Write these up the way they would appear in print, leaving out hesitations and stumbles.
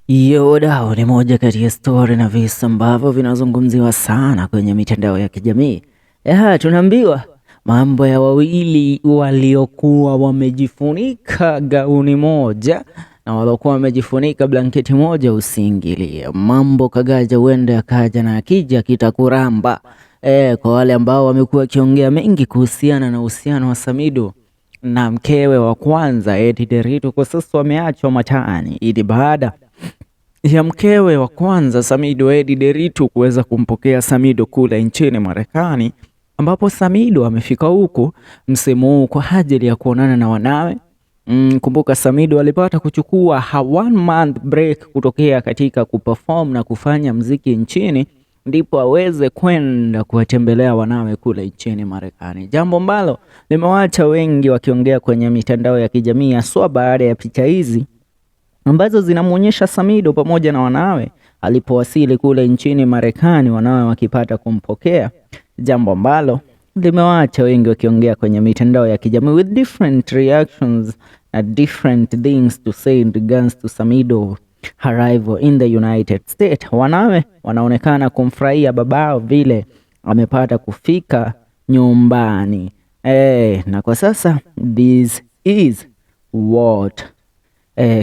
Dau ni moja kati ya story na visa ambavyo vinazungumziwa sana kwenye mitandao ya kijamii. Tunaambiwa mambo ya wawili waliokuwa wamejifunika gauni moja na waliokuwa wamejifunika blanketi moja usiingilie. Mambo kagaja huenda yakaja na akija kitakuramba. Kwa wale ambao wamekuwa wakiongea mengi kuhusiana na uhusiano wa Samidoh na mkewe wa kwanza Edday Nderitu, kwa sasa wameachwa mataani. Ili baada ya mkewe wa kwanza Samidoh Edday Nderitu kuweza kumpokea Samidoh kule nchini Marekani, ambapo Samidoh amefika huku msimu huu kwa ajili ya kuonana na wanawe. Kumbuka Samidoh alipata kuchukua 1 month break kutokea katika kuperform na kufanya mziki nchini, ndipo aweze kwenda kuwatembelea wanawe kule nchini Marekani, jambo ambalo limewaacha wengi wakiongea kwenye mitandao ya kijamii, haswa baada ya picha hizi ambazo zinamuonyesha Samidoh pamoja na wanawe alipowasili kule nchini Marekani, wanawe wakipata kumpokea, jambo ambalo limewaacha wengi wakiongea kwenye mitandao ya kijamii with different reactions and different things to say in regards to Samidoh arrival in the United States. Wanawe wanaonekana kumfurahia babao vile amepata kufika nyumbani. Na kwa sasa this is what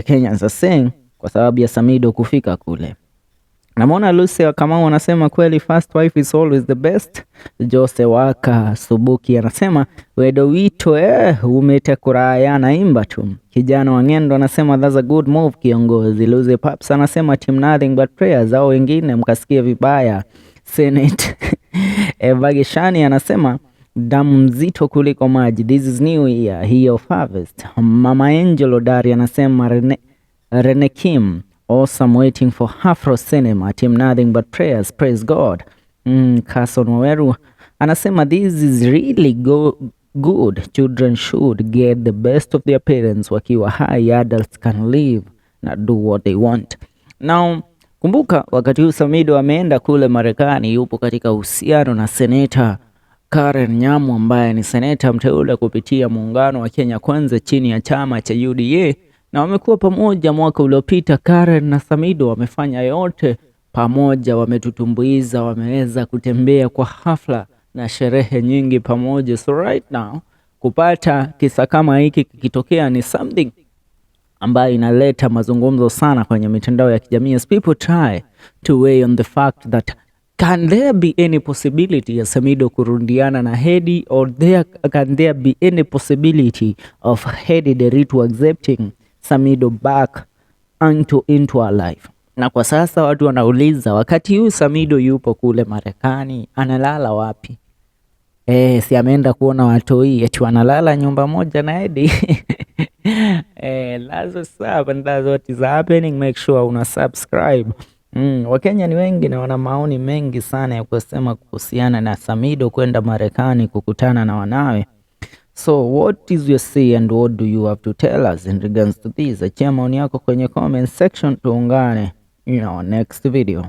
Kenyans are saying kwa sababu ya Samidoh kufika kule. Namona Lucy kama anasema kweli first wife is always the best. Jose Waka Subuki anasema wedo wito umetekurayana imba tu. Kijana wa Ngendo anasema that's a good move kiongozi. Lucy Paps anasema team nothing but prayers, au wengine mkasikia vibaya Senate. Bagishani anasema damu mzito kuliko maji, this is new year of harvest. Mama Angelo Dari anasema Rene Kim awesome, waiting for Afro cinema, team nothing but prayers, praise God. Carson Waweru anasema this is really good, children should get the best of their parents, wakiwa high adults can live na do what they want. Now kumbuka wakati huu Samidoh ameenda kule Marekani, yupo katika uhusiano na Senator Karen Nyamu ambaye ni seneta mteule kupitia muungano wa Kenya Kwanza chini ya chama cha UDA, na wamekuwa pamoja mwaka uliopita. Karen na Samidoh wamefanya yote pamoja, wametutumbuiza, wameweza kutembea kwa hafla na sherehe nyingi pamoja. So right now kupata kisa kama hiki kikitokea ni something ambayo inaleta mazungumzo sana kwenye mitandao ya kijamii, as people try to weigh on the fact that can there be any possibility ya Samidoh kurundiana na Edday, or can there be any possibility of Edday Nderitu accepting Samidoh back into her life? Na kwa sasa watu wanauliza, wakati huu Samidoh yupo kule Marekani, analala wapi? Si ameenda kuona watoi eti wanalala nyumba moja na Edday? That's what's up and that's what is happening. Make sure una subscribe. Wakenya ni wengi na wana maoni mengi sana ya kusema kuhusiana na Samidoh kwenda Marekani kukutana na wanawe. So what is your say and what do you have to tell us in regards to this? Achia maoni yako kwenye comment section, tuungane in our next video.